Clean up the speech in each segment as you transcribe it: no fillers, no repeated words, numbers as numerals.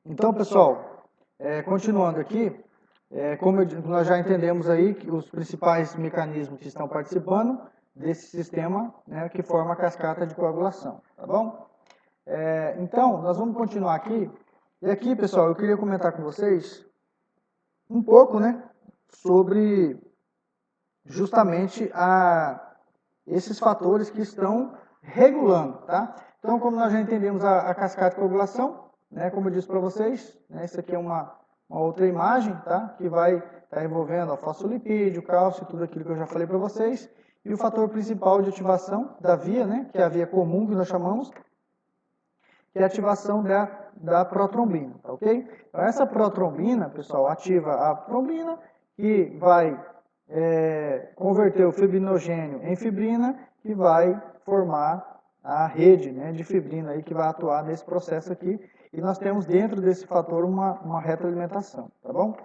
Então, pessoal, continuando aqui, nós já entendemos aí que os principais mecanismos que estão participando desse sistema, né, que forma a cascata de coagulação, tá bom? Então, nós vamos continuar aqui. E aqui, pessoal, eu queria comentar com vocês um pouco, né, sobre justamente esses fatores que estão regulando, tá? Então, como nós já entendemos a cascata de coagulação, né, como eu disse para vocês, né, isso aqui é uma outra imagem, tá? Que vai estar envolvendo a fosfolipídio, cálcio, tudo aquilo que eu já falei para vocês. E o fator principal de ativação da via, né, que é a via comum que nós chamamos, que é a ativação da protrombina, tá ok? Então, essa protrombina, pessoal, ativa a trombina, que vai converter o fibrinogênio em fibrina, que vai formar a rede, né, de fibrina aí, que vai atuar nesse processo aqui. E nós temos dentro desse fator uma retroalimentação, tá bom?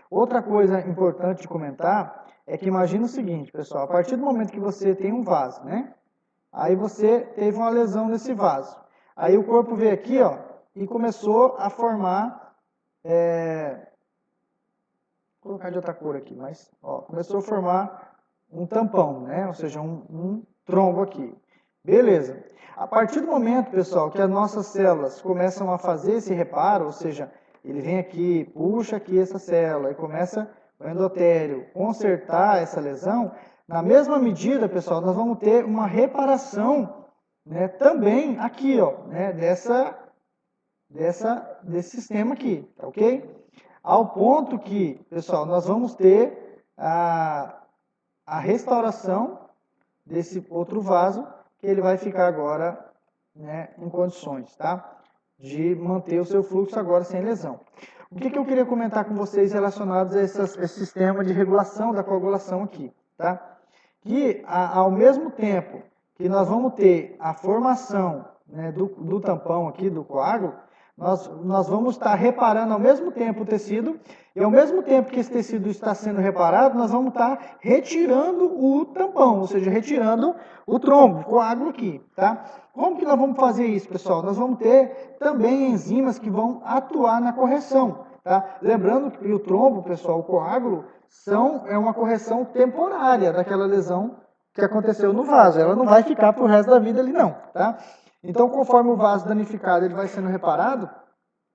Outra coisa importante de comentar é que imagina o seguinte, pessoal, a partir do momento que você tem um vaso, né? Aí você teve uma lesão nesse vaso. Aí o corpo veio aqui, ó, e começou a formar, vou colocar de outra cor aqui, mas, ó, começou a formar um tampão, né? Ou seja, um trombo aqui. Beleza. A partir do momento, pessoal, que as nossas células começam a fazer esse reparo, ou seja, ele vem aqui, puxa aqui essa célula e começa o endotélio consertar essa lesão, na mesma medida, pessoal, nós vamos ter uma reparação, né, também aqui, ó, né, desse sistema aqui, tá ok? Ao ponto que, pessoal, nós vamos ter a restauração desse outro vaso, que ele vai ficar agora, né, em condições, tá? De manter o seu fluxo agora sem lesão. O que eu queria comentar com vocês relacionados a esse sistema de regulação da coagulação aqui, tá? Que ao mesmo tempo que nós vamos ter a formação, né, do tampão aqui, do coágulo, nós vamos estar reparando ao mesmo tempo o tecido, e ao mesmo tempo que esse tecido está sendo reparado, nós vamos estar retirando o tampão, ou seja, retirando o trombo, o coágulo aqui, tá? Como que nós vamos fazer isso, pessoal? Nós vamos ter também enzimas que vão atuar na correção, tá? Lembrando que o trombo, pessoal, o coágulo, é uma correção temporária daquela lesão que aconteceu no vaso. Ela não vai ficar pro resto da vida ali não, tá? Então, conforme o vaso danificado ele vai sendo reparado,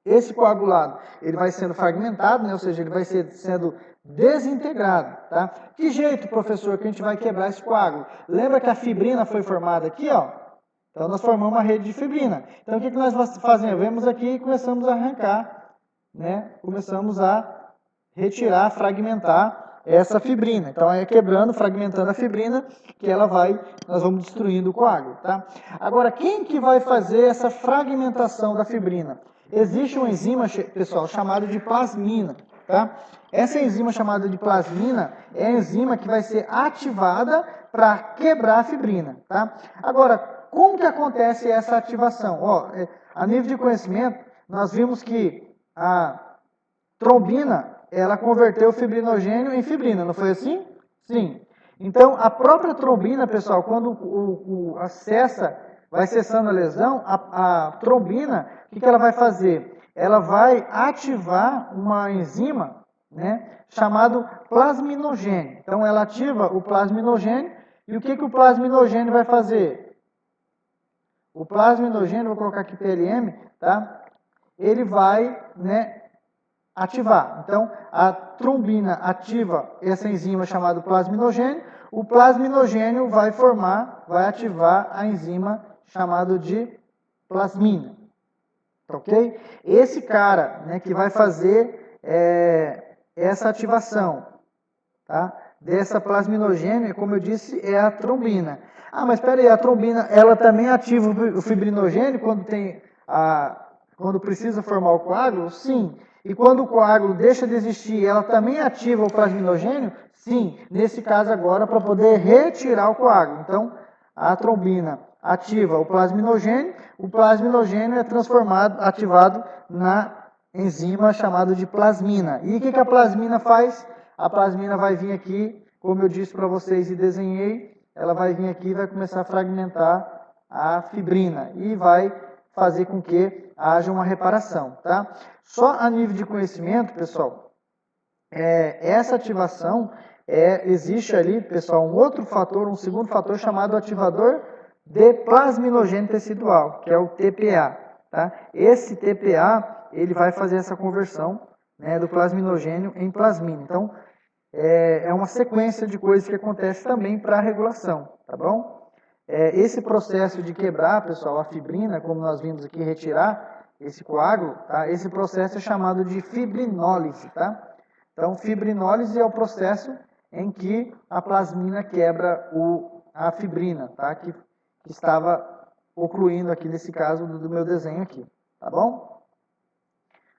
esse coagulado ele vai sendo fragmentado, né? Ou seja, ele vai sendo desintegrado, tá? Que jeito, professor, que a gente vai quebrar esse coágulo? Lembra que a fibrina foi formada aqui, ó? Então, nós formamos uma rede de fibrina. Então, o que nós fazemos? Vemos aqui e começamos a arrancar, né? Começamos a retirar, fragmentar essa fibrina. Então, é quebrando, fragmentando a fibrina, que nós vamos destruindo o coágulo, tá? Agora, quem que vai fazer essa fragmentação da fibrina? Existe uma enzima, pessoal, chamada de plasmina, tá? Essa enzima chamada de plasmina é a enzima que vai ser ativada para quebrar a fibrina, tá? Agora, como que acontece essa ativação? Ó, a nível de conhecimento, nós vimos que a trombina, ela converteu o fibrinogênio em fibrina, não foi assim? Sim. Então, a própria trombina, pessoal, quando vai cessando a lesão, a trombina, o que ela vai fazer? Ela vai ativar uma enzima, né, chamado plasminogênio. Então, ela ativa o plasminogênio, e o que o plasminogênio vai fazer? O plasminogênio, vou colocar aqui PLM, tá? Ele vai, né, ativar. Então, a trombina ativa essa enzima chamada plasminogênio, o plasminogênio vai ativar a enzima chamada de plasmina. Ok? Esse cara, né, que vai fazer essa ativação, tá, dessa plasminogênio, como eu disse, é a trombina. Ah, mas espera aí, a trombina, ela também ativa o fibrinogênio quando precisa formar o coágulo? Sim. E quando o coágulo deixa de existir, ela também ativa o plasminogênio? Sim. Nesse caso agora, para poder retirar o coágulo. Então, a trombina ativa o plasminogênio é ativado na enzima chamada de plasmina. E o que a plasmina faz? A plasmina vai vir aqui, como eu disse para vocês e desenhei, ela vai vir aqui e vai começar a fragmentar a fibrina e vai fazer com que haja uma reparação, tá? Só a nível de conhecimento, pessoal, essa ativação, existe ali, pessoal, um outro fator, um segundo fator chamado ativador de plasminogênio tecidual, que é o TPA, tá? Esse TPA, ele vai fazer essa conversão, né, do plasminogênio em plasmina. Então, é uma sequência de coisas que acontece também para a regulação, tá bom? Esse processo de quebrar, pessoal, a fibrina, como nós vimos aqui, retirar esse coágulo, tá? Esse processo é chamado de fibrinólise, tá? Então, fibrinólise é o processo em que a plasmina quebra a fibrina, tá? Que estava ocluindo aqui nesse caso do meu desenho aqui, tá bom?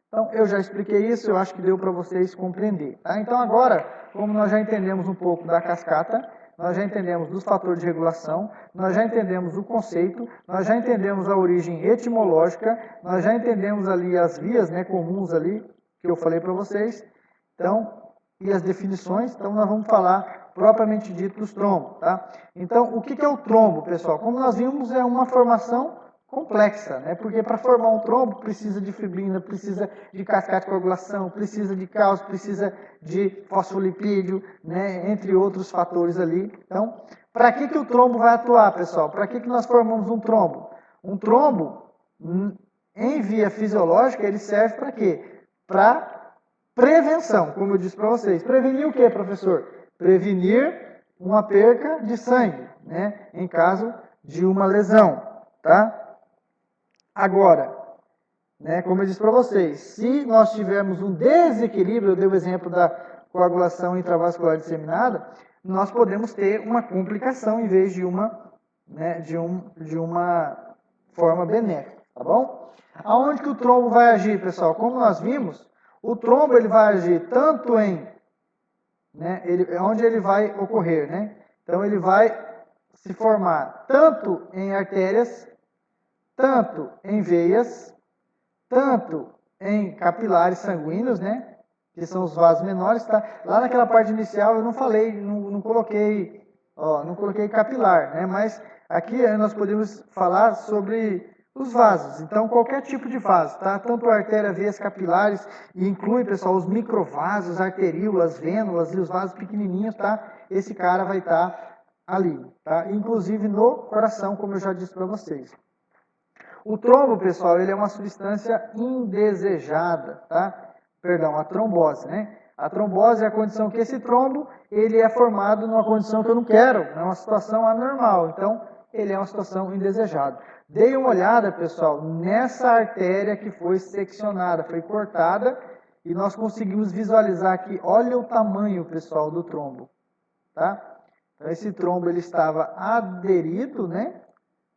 Então, eu já expliquei isso, eu acho que deu para vocês compreender. Tá? Então, agora, como nós já entendemos um pouco da cascata, nós já entendemos dos fatores de regulação, nós já entendemos o conceito, nós já entendemos a origem etimológica, nós já entendemos ali as vias, né, comuns ali, que eu falei para vocês, então, e as definições, então nós vamos falar propriamente dito dos trombos. Tá? Então, o que é o trombo, pessoal? Como nós vimos, é uma formação complexa, né? Porque para formar um trombo precisa de fibrina, precisa de cascata de coagulação, precisa de cálcio, precisa de fosfolipídio, né? Entre outros fatores ali. Então, para que o trombo vai atuar, pessoal? Para que nós formamos um trombo? Um trombo, em via fisiológica, ele serve para quê? Para prevenção, como eu disse para vocês. Prevenir o quê, professor? Prevenir uma perca de sangue, né? Em caso de uma lesão, tá? Agora, né, como eu disse para vocês, se nós tivermos um desequilíbrio, eu dei o exemplo da coagulação intravascular disseminada, nós podemos ter uma complicação em vez de uma, né, de uma forma benéfica, tá bom? Aonde que o trombo vai agir, pessoal? Como nós vimos, o trombo ele vai agir tanto em, né, onde ele vai ocorrer, né? Então ele vai se formar tanto em artérias, tanto em veias, tanto em capilares sanguíneos, né? Que são os vasos menores, tá? Lá naquela parte inicial eu não falei, não coloquei capilar, né? Mas aqui nós podemos falar sobre os vasos. Então, qualquer tipo de vaso, tá? Tanto artéria, veias, capilares, e inclui, pessoal, os microvasos, arteríolas, vênulas e os vasos pequenininhos, tá? Esse cara vai estar ali, tá? Inclusive no coração, como eu já disse para vocês. O trombo, pessoal, ele é uma substância indesejada, tá? Perdão, a trombose, né? A trombose é a condição que esse trombo, ele é formado numa condição que eu não quero, é uma situação anormal. Então, ele é uma situação indesejada. Dei uma olhada, pessoal, nessa artéria que foi seccionada, foi cortada, e nós conseguimos visualizar aqui, olha o tamanho, pessoal, do trombo, tá? Então, esse trombo, ele estava aderido, né?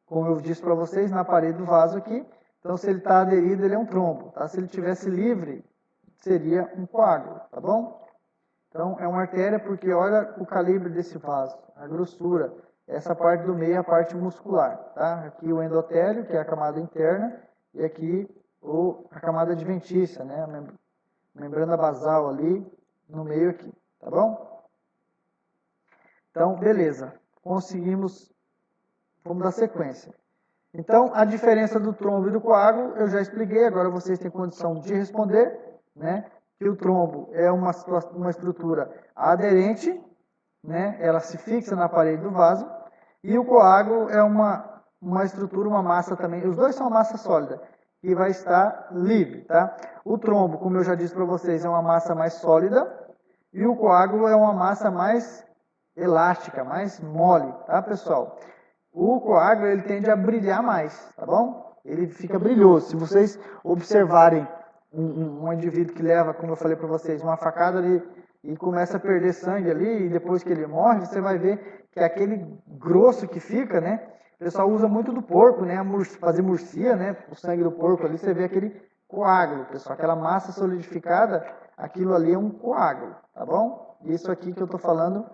Como eu disse para vocês, na parede do vaso aqui. Então, se ele está aderido, ele é um trombo. Tá? Se ele estivesse livre, seria um coágulo, tá bom? Então, é uma artéria porque olha o calibre desse vaso, a grossura. Essa parte do meio é a parte muscular, tá? Aqui o endotélio, que é a camada interna, e aqui a camada adventícia, né? A membrana basal ali, no meio aqui, tá bom? Então, beleza. Conseguimos. Vamos dar sequência. Então, a diferença do trombo e do coágulo, eu já expliquei, agora vocês têm condição de responder, né? Que o trombo é uma estrutura aderente, né? Ela se fixa na parede do vaso, e o coágulo é uma estrutura, uma massa também, os dois são massa sólida, que vai estar livre, tá? O trombo, como eu já disse para vocês, é uma massa mais sólida, e o coágulo é uma massa mais elástica, mais mole, tá, pessoal? O coágulo, ele tende a brilhar mais, tá bom? Ele fica brilhoso. Se vocês observarem um indivíduo que leva, como eu falei para vocês, uma facada ali e começa a perder sangue ali, e depois que ele morre, você vai ver que aquele grosso que fica, né? O pessoal usa muito do porco, né? Fazer murcia, né? O sangue do porco ali, você vê aquele coágulo, pessoal. Aquela massa solidificada, aquilo ali é um coágulo, tá bom? Isso aqui que eu estou falando,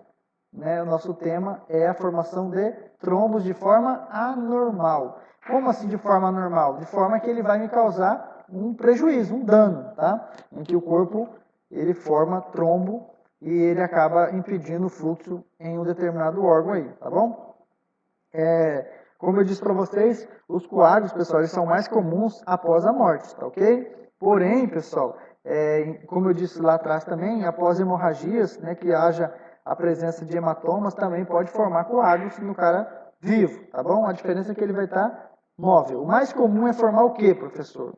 né, o nosso tema é a formação de trombos de forma anormal. Como assim de forma anormal? De forma que ele vai me causar um prejuízo, um dano, tá? Em que o corpo, ele forma trombo e ele acaba impedindo o fluxo em um determinado órgão aí, tá bom? Como eu disse para vocês, os coágulos, pessoal, eles são mais comuns após a morte, tá ok? Porém, pessoal, como eu disse lá atrás também, após hemorragias, né, que haja a presença de hematomas, também pode formar coágulos no cara vivo, tá bom? A diferença é que ele vai estar móvel. O mais comum é formar o quê, professor?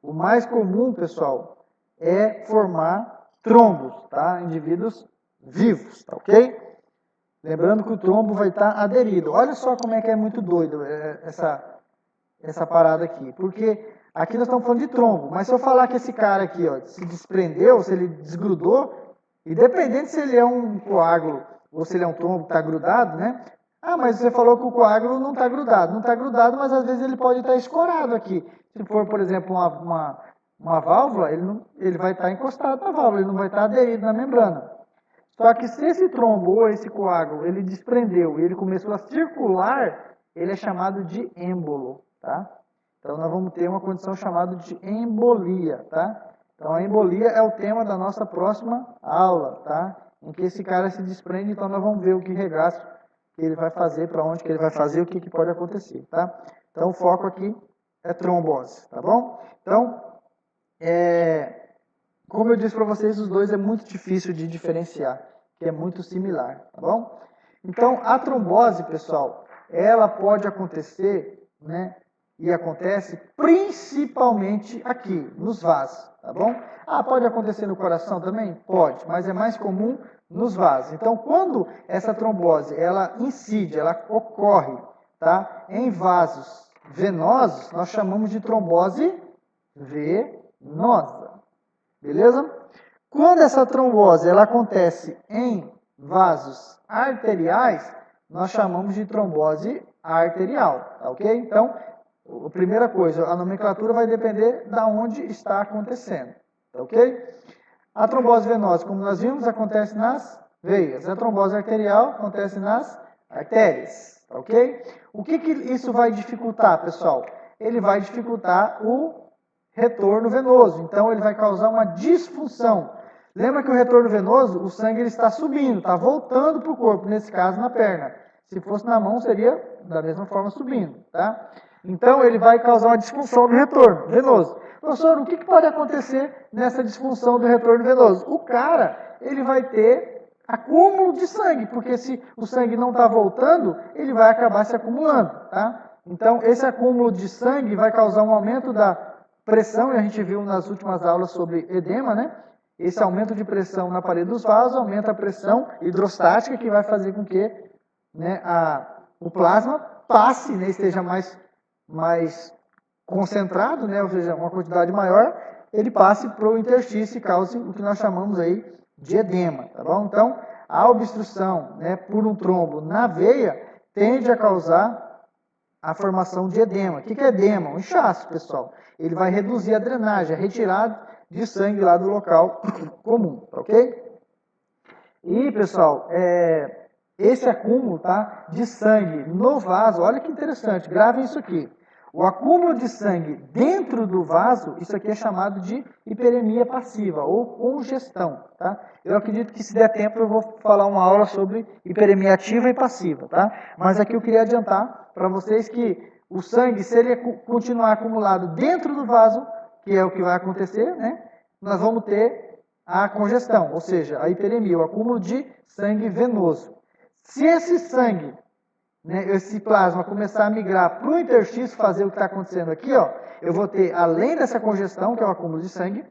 O mais comum, pessoal, é formar trombos, tá? Indivíduos vivos, tá ok? Lembrando que o trombo vai estar aderido. Olha só como é que é muito doido essa parada aqui. Porque aqui nós estamos falando de trombo, mas se eu falar que esse cara aqui, ó, se desprendeu, se ele desgrudou, independente se ele é um coágulo ou se ele é um trombo que está grudado, né? Ah, mas você falou que o coágulo não está grudado. Não está grudado, mas às vezes ele pode estar escorado aqui. Se for, por exemplo, uma válvula, ele vai estar encostado na válvula, ele não vai estar aderido na membrana. Só que se esse trombo ou esse coágulo, ele desprendeu e ele começou a circular, ele é chamado de êmbolo, tá? Então nós vamos ter uma condição chamada de embolia, tá? Então a embolia é o tema da nossa próxima aula, tá? Em que esse cara se desprende, então nós vamos ver o que regaço que ele vai fazer, para onde que ele vai fazer, o que, que pode acontecer, tá? Então o foco aqui é trombose, tá bom? Então, como eu disse para vocês, os dois é muito difícil de diferenciar, que é muito similar, tá bom? Então, a trombose, pessoal, ela pode acontecer, né? E acontece principalmente aqui, nos vasos, tá bom? Ah, pode acontecer no coração também? Pode, mas é mais comum nos vasos. Então, quando essa trombose, ela incide, ela ocorre, tá? Em vasos venosos, nós chamamos de trombose venosa. Beleza? Quando essa trombose ela acontece em vasos arteriais, nós chamamos de trombose arterial, tá ok? Então, a primeira coisa, a nomenclatura vai depender de onde está acontecendo, tá ok? A trombose venosa, como nós vimos, acontece nas veias. A trombose arterial acontece nas artérias, tá ok? O que isso vai dificultar, pessoal? Ele vai dificultar o retorno venoso. Então, ele vai causar uma disfunção. Lembra que o retorno venoso, o sangue ele está subindo, está voltando para o corpo, nesse caso na perna. Se fosse na mão, seria da mesma forma subindo, tá? Então, ele vai causar uma disfunção do retorno venoso. Professor, o que pode acontecer nessa disfunção do retorno venoso? O cara, ele vai ter acúmulo de sangue, porque se o sangue não está voltando, ele vai acabar se acumulando, tá? Então, esse acúmulo de sangue vai causar um aumento da pressão, e a gente viu nas últimas aulas sobre edema, né? Esse aumento de pressão na parede dos vasos aumenta a pressão hidrostática, que vai fazer com que, né, o plasma passe, né, esteja mais concentrado, né, ou seja, uma quantidade maior, ele passe para o interstício e cause o que nós chamamos aí de edema, tá bom? Então, a obstrução, né, por um trombo na veia tende a causar a formação de edema. O que é edema? Um inchaço, pessoal. Ele vai reduzir a drenagem, a retirada de sangue lá do local comum, tá ok? E, pessoal, esse acúmulo, tá, de sangue no vaso, olha que interessante, gravem isso aqui. O acúmulo de sangue dentro do vaso, isso aqui é chamado de hiperemia passiva ou congestão, tá? Eu acredito que se der tempo eu vou falar uma aula sobre hiperemia ativa e passiva, tá? Mas aqui eu queria adiantar para vocês que o sangue, se ele continuar acumulado dentro do vaso, que é o que vai acontecer, né? Nós vamos ter a congestão, ou seja, a hiperemia, o acúmulo de sangue venoso. Se esse sangue, né, esse plasma começar a migrar para o interstício, fazer o que está acontecendo aqui, ó, eu vou ter, além dessa congestão, que é o acúmulo de sangue,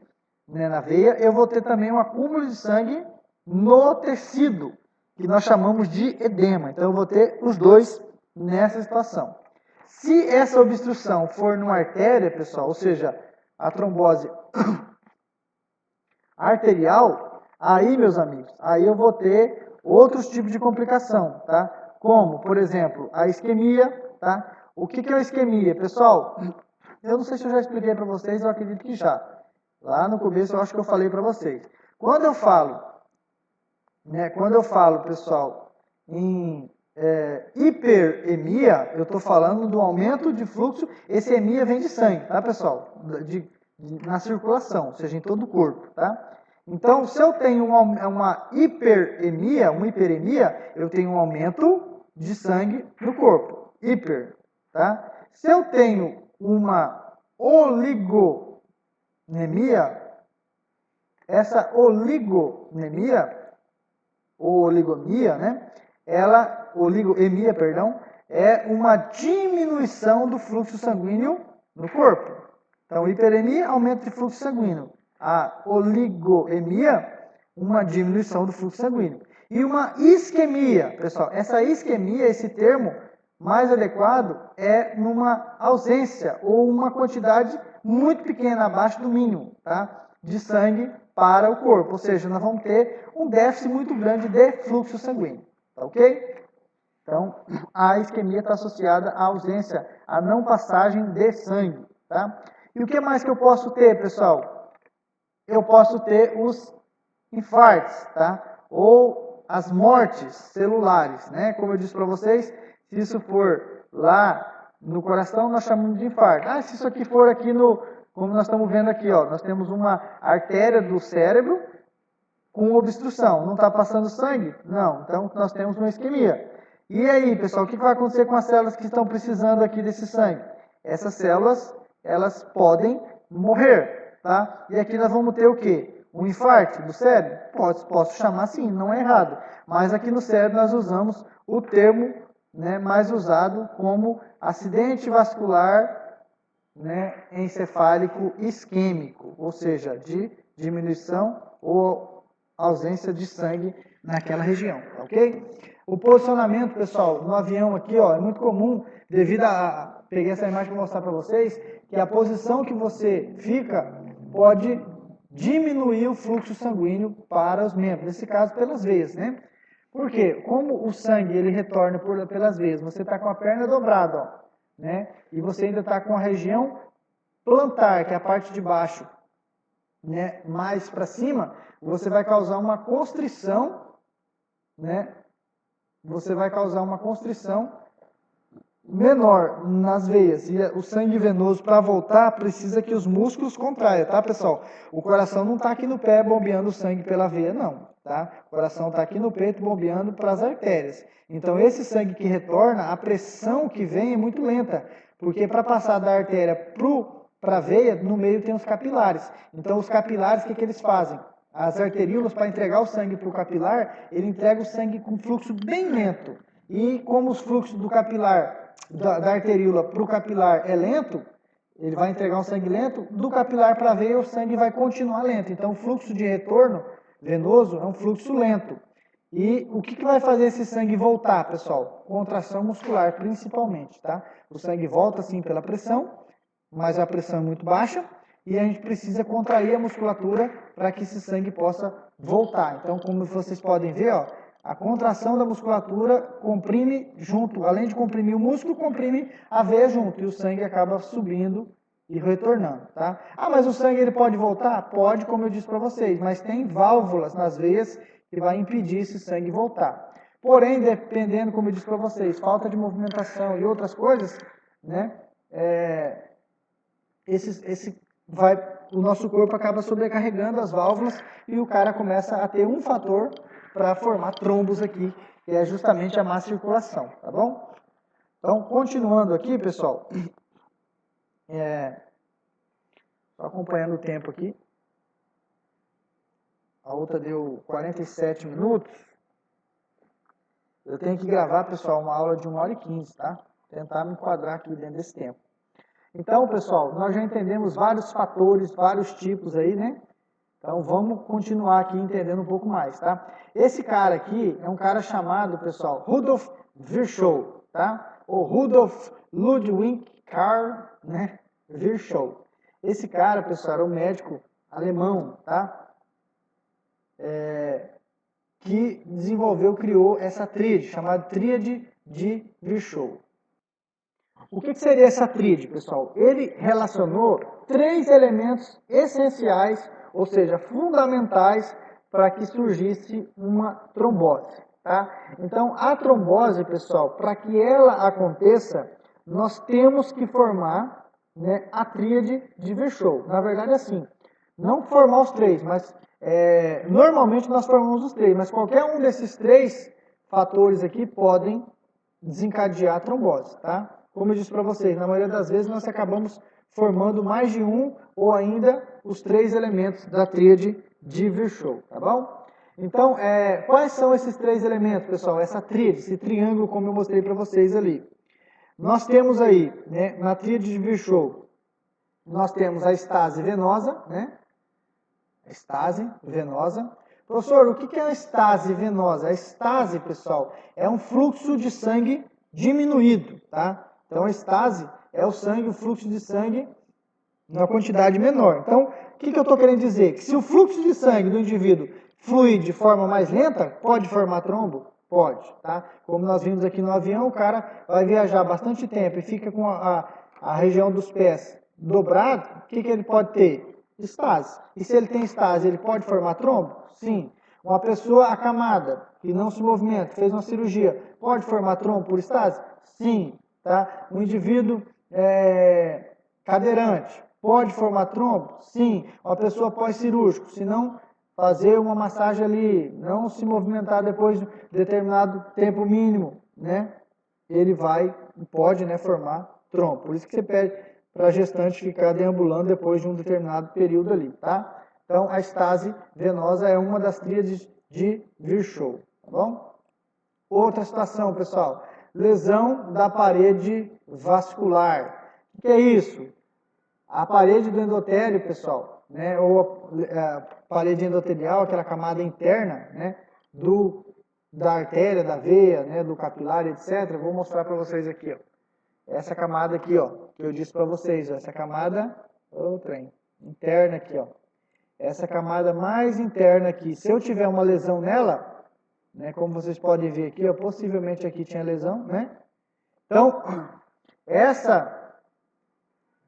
né, na veia, eu vou ter também um acúmulo de sangue no tecido, que nós chamamos de edema. Então, eu vou ter os dois nessa situação. Se essa obstrução for numa artéria, pessoal, ou seja, a trombose arterial, aí, meus amigos, aí eu vou ter outros tipos de complicação, tá? Como, por exemplo, a isquemia, tá? O que é a isquemia? Pessoal, eu não sei se eu já expliquei para vocês, eu acredito que já. Lá no começo eu acho que eu falei para vocês. Quando eu falo, pessoal, em hiperemia, eu estou falando do aumento de fluxo, esse emia vem de sangue, tá, pessoal? Na circulação, ou seja, em todo o corpo, tá? Então, se eu tenho uma hiperemia, eu tenho um aumento de sangue no corpo. hiper, tá? Se eu tenho uma oligonemia, essa oligonemia, né? Oligoemia, perdão, é uma diminuição do fluxo sanguíneo no corpo. Então, hiperemia, aumento de fluxo sanguíneo. A oligoemia, uma diminuição do fluxo sanguíneo. E uma isquemia, pessoal, essa isquemia, esse termo mais adequado é numa ausência ou uma quantidade muito pequena, abaixo do mínimo, tá? De sangue para o corpo. Ou seja, nós vamos ter um déficit muito grande de fluxo sanguíneo, tá ok? Então, a isquemia está associada à ausência, à não passagem de sangue, tá? E o que mais que eu posso ter, pessoal? Eu posso ter os infartos, tá? Ou as mortes celulares, né? Como eu disse para vocês, se isso for lá no coração, nós chamamos de infarto. Se isso aqui for aqui como nós estamos vendo aqui, ó, nós temos uma artéria do cérebro com obstrução. Não está passando sangue? Não. Então, nós temos uma isquemia. E aí, pessoal, o que vai acontecer com as células que estão precisando aqui desse sangue? Essas células, elas podem morrer, tá? E aqui nós vamos ter o quê? Um infarto do cérebro? Posso chamar assim, não é errado. Mas aqui no cérebro nós usamos o termo, né, mais usado como acidente vascular, né, encefálico isquêmico, ou seja, de diminuição ou ausência de sangue naquela região, ok? O posicionamento, pessoal, no avião aqui, ó, é muito comum, devido a... Peguei essa imagem para mostrar para vocês, que a posição que você fica pode diminuir o fluxo sanguíneo para os membros, nesse caso pelas veias, né? Por quê? Como o sangue ele retorna pelas veias, você está com a perna dobrada, ó, né? E você ainda está com a região plantar, que é a parte de baixo, né, mais para cima, você vai causar uma constrição, né? Você vai causar uma constrição menor nas veias. E o sangue venoso, para voltar, precisa que os músculos contraiam, tá, pessoal? O coração não está aqui no pé bombeando sangue pela veia, não, tá? O coração está aqui no peito bombeando para as artérias. Então, esse sangue que retorna, a pressão que vem é muito lenta, porque para passar da artéria para a veia, no meio tem os capilares. Então, os capilares, o que eles fazem? As arteríolas, para entregar o sangue para o capilar, ele entrega o sangue com fluxo bem lento. E como os fluxos do capilar, da arteríola para o capilar é lento, ele vai entregar um sangue lento, do capilar para a veia o sangue vai continuar lento. Então o fluxo de retorno venoso é um fluxo lento. E o que vai fazer esse sangue voltar, pessoal? Contração muscular, principalmente, tá? O sangue volta sim pela pressão, mas a pressão é muito baixa, e a gente precisa contrair a musculatura para que esse sangue possa voltar. Então, como vocês podem ver, ó, a contração da musculatura comprime junto, além de comprimir o músculo, comprime a veia junto, e o sangue acaba subindo e retornando, tá? Mas o sangue ele pode voltar? Pode, como eu disse para vocês, mas tem válvulas nas veias que vai impedir esse sangue voltar. Porém, dependendo, como eu disse para vocês, falta de movimentação e outras coisas, né? O nosso corpo acaba sobrecarregando as válvulas e o cara começa a ter um fator para formar trombos aqui, que é justamente a má circulação, tá bom? Então, continuando aqui, pessoal, só acompanhando o tempo aqui, a outra deu 47 minutos, eu tenho que gravar, pessoal, uma aula de 1h15, tá? Tentar me enquadrar aqui dentro desse tempo. Então, pessoal, nós já entendemos vários fatores, vários tipos aí, né? Então, vamos continuar aqui entendendo um pouco mais, tá? Esse cara aqui é um cara chamado, pessoal, Rudolf Virchow, tá? Ou Rudolf Ludwig Karl, né? Virchow. Esse cara, pessoal, era um médico alemão, tá? Que criou essa tríade, chamada Tríade de Virchow. O que seria essa tríade, pessoal? Ele relacionou 3 elementos essenciais, ou seja, fundamentais, para que surgisse uma trombose, tá? Então, a trombose, pessoal, para que ela aconteça, nós temos que formar, né, a tríade de Virchow. Na verdade, assim, não formar os 3, mas normalmente nós formamos os 3, mas qualquer um desses 3 fatores aqui podem desencadear a trombose, tá? Como eu disse para vocês, na maioria das vezes nós acabamos formando mais de um ou ainda os 3 elementos da tríade de Virchow, tá bom? Então, quais são esses 3 elementos, pessoal? Essa tríade, esse triângulo, como eu mostrei para vocês ali. Nós temos aí, né, na tríade de Virchow, nós temos a estase venosa, né? Estase venosa. Professor, o que é a estase venosa? A estase, pessoal, é um fluxo de sangue diminuído, tá? Então, a estase é o sangue, o fluxo de sangue numa quantidade menor. Então, o que eu estou querendo dizer? Que se o fluxo de sangue do indivíduo flui de forma mais lenta, pode formar trombo? Pode, tá? Como nós vimos aqui no avião, o cara vai viajar bastante tempo e fica com a região dos pés dobrado, o que ele pode ter? Estase. E se ele tem estase, ele pode formar trombo? Sim. Uma pessoa acamada, que não se movimenta, fez uma cirurgia, pode formar trombo por estase? Sim. Tá? Um indivíduo cadeirante, pode formar trombo? Sim. Uma pessoa pós-cirúrgico, se não fazer uma massagem ali, não se movimentar depois de determinado tempo mínimo, né? Ele pode, né, formar trombo. Por isso que você pede para a gestante ficar deambulando depois de um determinado período ali, tá? Então, a estase venosa é uma das tríades de Virchow, tá bom? Outra situação, pessoal, lesão da parede vascular. O que é isso? A parede do endotélio, pessoal, né, ou a parede endotelial, aquela camada interna, né, da artéria, da veia, né, do capilar, etc. Vou mostrar para vocês aqui, ó. Essa camada aqui, ó, que eu disse para vocês, ó, essa camada, interna aqui, ó. Essa camada mais interna aqui, se eu tiver uma lesão nela, né, como vocês podem ver aqui, ó, possivelmente aqui tinha lesão, né? Então, essa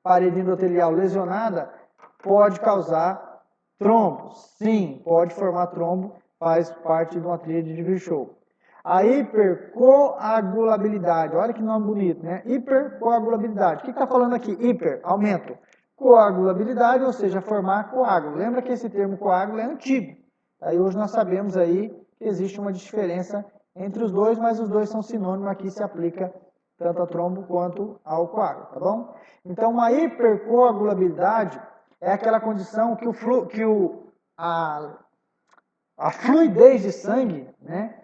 parede endotelial lesionada pode causar trombo. Sim, pode formar trombo, faz parte de uma tríade de Virchow. A hipercoagulabilidade, olha que nome bonito, né? Hipercoagulabilidade. O que está falando aqui? Hiper, aumento. Coagulabilidade, ou seja, formar coágulo. Lembra que esse termo coágulo é antigo. Aí hoje nós sabemos aí que existe uma diferença entre os dois, mas os dois são sinônimos, aqui se aplica tanto ao trombo quanto ao coágulo, tá bom? Então, uma hipercoagulabilidade é aquela condição que a fluidez de sangue, né?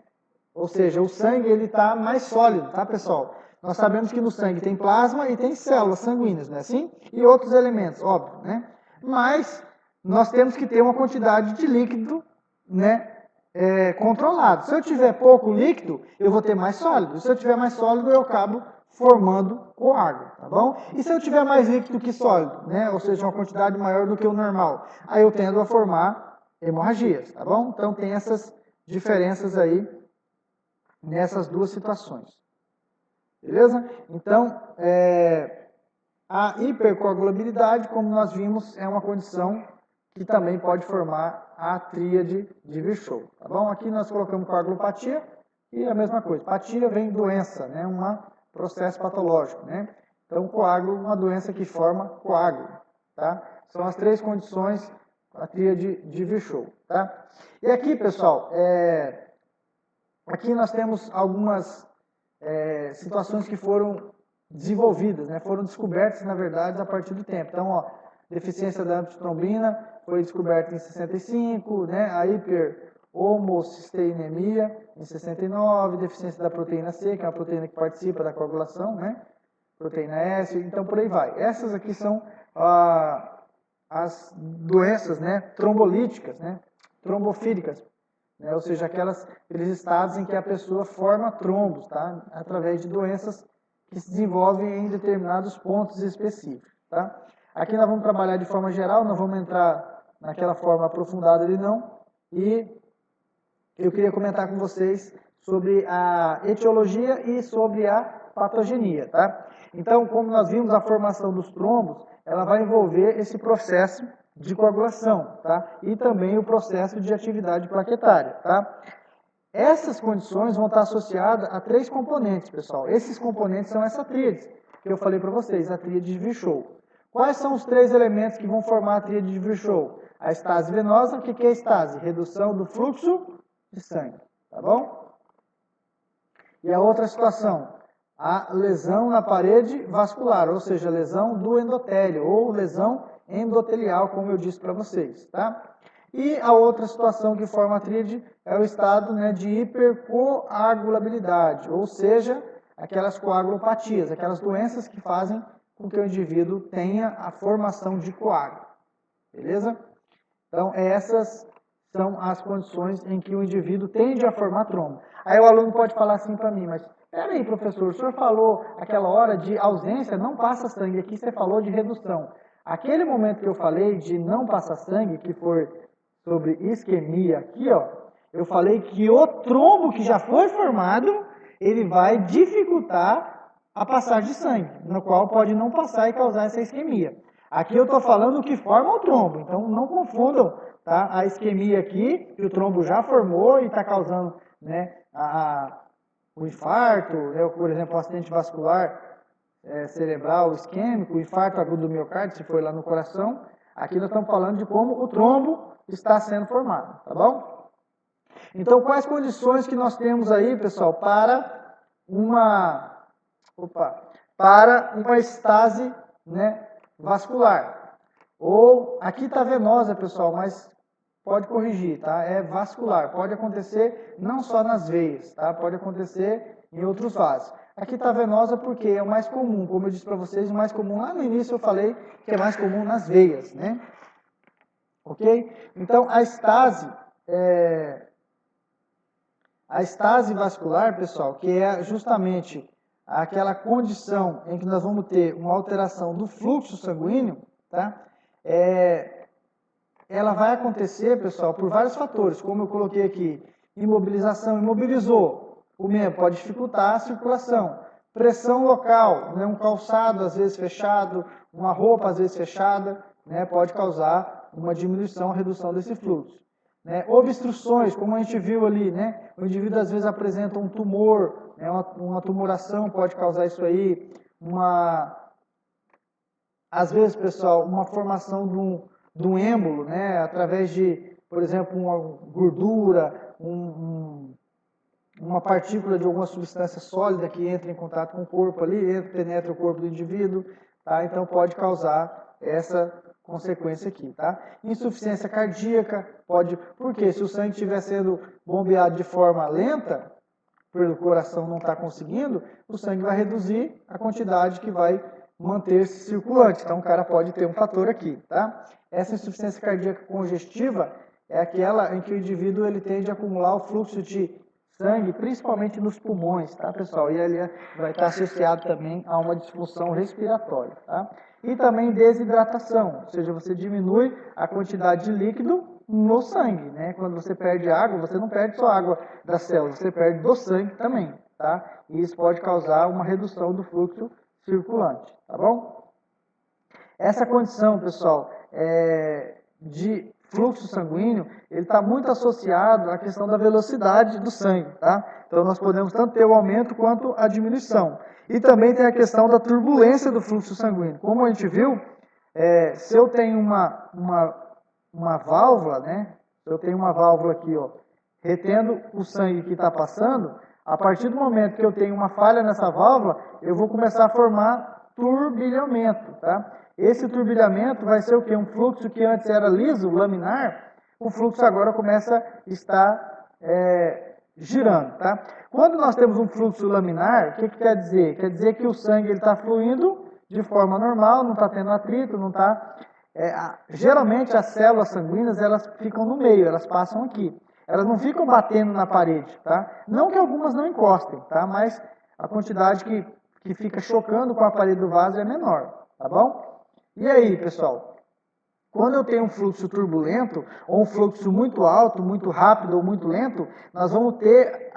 Ou seja, o sangue ele está mais sólido, tá, pessoal? Nós sabemos que no sangue tem plasma e tem células sanguíneas, não é assim? E outros elementos, óbvio, né? Mas nós temos que ter uma quantidade de líquido, né, controlado. Se eu tiver pouco líquido, eu vou ter mais sólido. Se eu tiver mais sólido, eu acabo formando coágulo, tá bom? E se eu tiver mais líquido que sólido, né, ou seja, uma quantidade maior do que o normal, aí eu tendo a formar hemorragias, tá bom? Então tem essas diferenças aí nessas duas situações. Beleza? Então, a hipercoagulabilidade, como nós vimos, é uma condição que também pode formar a tríade de Virchow. Tá bom? Aqui nós colocamos coagulopatia e a mesma coisa. Patia vem doença, né? Um processo patológico, né? Então, coágulo, uma doença que forma coágulo, tá? São as 3 condições da tríade de Virchow, tá? E aqui, pessoal, aqui nós temos algumas situações que foram desenvolvidas, né? Foram descobertas, na verdade, a partir do tempo. Então, ó, deficiência da antitrombina foi descoberta em 65, né? A hiperhomocisteinemia em 69, deficiência da proteína C, que é uma proteína que participa da coagulação, né? Proteína S, então por aí vai. Essas aqui são as doenças, né, trombolíticas, né, trombofílicas, né, ou seja, aqueles estados em que a pessoa forma trombos, tá, através de doenças que se desenvolvem em determinados pontos específicos, tá. Aqui nós vamos trabalhar de forma geral, não vamos entrar naquela forma aprofundada ali não, e eu queria comentar com vocês sobre a etiologia e sobre a patogenia, tá? Então, como nós vimos, a formação dos trombos, ela vai envolver esse processo de coagulação, tá? E também o processo de atividade plaquetária, tá? Essas condições vão estar associadas a 3 componentes, pessoal. Esses componentes são essa tríade que eu falei para vocês, a tríade de Virchow. Quais são os 3 elementos que vão formar a tríade de Virchow? A estase venosa, o que é a estase? Redução do fluxo de sangue, tá bom? E a outra situação, a lesão na parede vascular, ou seja, lesão do endotélio, ou lesão endotelial, como eu disse para vocês, tá? E a outra situação que forma a tríade é o estado, né, de hipercoagulabilidade, ou seja, aquelas coagulopatias, aquelas doenças que fazem com que o indivíduo tenha a formação de coágulo, beleza? Então, essas são as condições em que o indivíduo tende a formar trombo. Aí o aluno pode falar assim para mim, mas peraí, professor, o senhor falou aquela hora de ausência, não passa sangue, aqui você falou de redução. Aquele momento que eu falei de não passar sangue, que foi sobre isquemia aqui, ó, eu falei que o trombo que já foi formado, ele vai dificultar a passagem de sangue, no qual pode não passar e causar essa isquemia. Aqui eu estou falando o que forma o trombo, então não confundam, tá? A isquemia aqui, que o trombo já formou e está causando, né, o infarto, né, por exemplo, o acidente vascular cerebral isquêmico, o infarto agudo do miocárdio, se for lá no coração. Aqui nós estamos falando de como o trombo está sendo formado, tá bom? Então, quais condições que nós temos aí, pessoal, para uma estase, né, vascular? Ou, aqui está venosa, pessoal, mas pode corrigir, tá? É vascular, pode acontecer não só nas veias, tá? Pode acontecer em outros vasos. Aqui está venosa porque é o mais comum, como eu disse para vocês, o mais comum lá no início eu falei que é mais comum nas veias, né? Ok? Então, a estase vascular, pessoal, que é justamente aquela condição em que nós vamos ter uma alteração do fluxo sanguíneo, tá? Ela vai acontecer, pessoal, por vários fatores, como eu coloquei aqui, imobilização, imobilizou o membro, pode dificultar a circulação, pressão local, né, um calçado às vezes fechado, uma roupa às vezes fechada, né, pode causar uma diminuição, redução desse fluxo. Né, obstruções, como a gente viu ali, né, o indivíduo às vezes apresenta um tumor, né, uma tumoração pode causar isso aí, às vezes, pessoal, uma formação de um êmbolo, né, através de, por exemplo, uma gordura, uma partícula de alguma substância sólida que entra em contato com o corpo ali, penetra o corpo do indivíduo, tá? Então pode causar essa consequência aqui, tá? Insuficiência cardíaca pode, porque se o sangue estiver sendo bombeado de forma lenta, pelo coração não está conseguindo, o sangue vai reduzir a quantidade que vai manter-se circulante. Então o cara pode ter um fator aqui, tá? Essa insuficiência cardíaca congestiva é aquela em que o indivíduo ele tende a acumular o fluxo de sangue, principalmente nos pulmões, tá, pessoal? E ele vai estar associado também a uma disfunção respiratória, tá? E também desidratação, ou seja, você diminui a quantidade de líquido no sangue, né? Quando você perde água, você não perde só água das células, você perde do sangue também, tá? E isso pode causar uma redução do fluxo circulante, tá bom? Essa condição, pessoal, de fluxo sanguíneo, ele está muito associado à questão da velocidade do sangue, tá? Então nós podemos tanto ter o aumento quanto a diminuição. E também tem a questão da turbulência do fluxo sanguíneo. Como a gente viu, se eu tenho uma válvula, né? Se eu tenho uma válvula aqui, ó, retendo o sangue que está passando, a partir do momento que eu tenho uma falha nessa válvula, eu vou começar a formar turbilhamento, tá? Esse turbilhamento vai ser o quê? Um fluxo que antes era liso, laminar, o fluxo agora começa a estar girando, tá? Quando nós temos um fluxo laminar, o que quer dizer? Quer dizer que o sangue está fluindo de forma normal, não está tendo atrito, não está... geralmente as células sanguíneas, elas ficam no meio, elas passam aqui. Elas não ficam batendo na parede, tá? Não que algumas não encostem, tá? Mas a quantidade que fica chocando com a parede do vaso é menor, tá bom? E aí, pessoal? Quando eu tenho um fluxo turbulento, ou um fluxo muito alto, muito rápido ou muito lento, nós vamos ter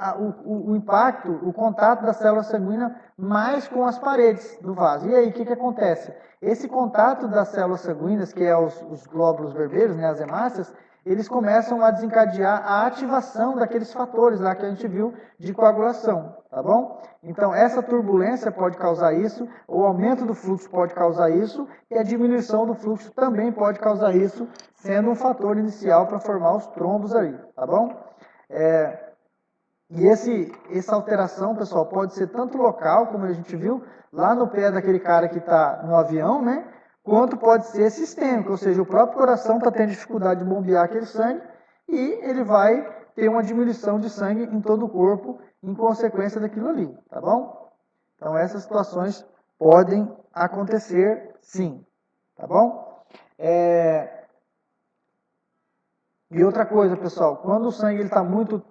o impacto, o contato da célula sanguínea mais com as paredes do vaso. E aí, o que acontece? Esse contato das células sanguíneas, que é os glóbulos vermelhos, né, as hemácias, eles começam a desencadear a ativação daqueles fatores lá que a gente viu de coagulação, tá bom? Então, essa turbulência pode causar isso, o aumento do fluxo pode causar isso, e a diminuição do fluxo também pode causar isso, sendo um fator inicial para formar os trombos aí, tá bom? E essa alteração, pessoal, pode ser tanto local, como a gente viu, lá no pé daquele cara que está no avião, né? Quanto pode ser sistêmico, ou seja, o próprio coração está tendo dificuldade de bombear aquele sangue e ele vai ter uma diminuição de sangue em todo o corpo em consequência daquilo ali, tá bom? Então, essas situações podem acontecer sim, tá bom? E outra coisa, pessoal, quando o sangue está muito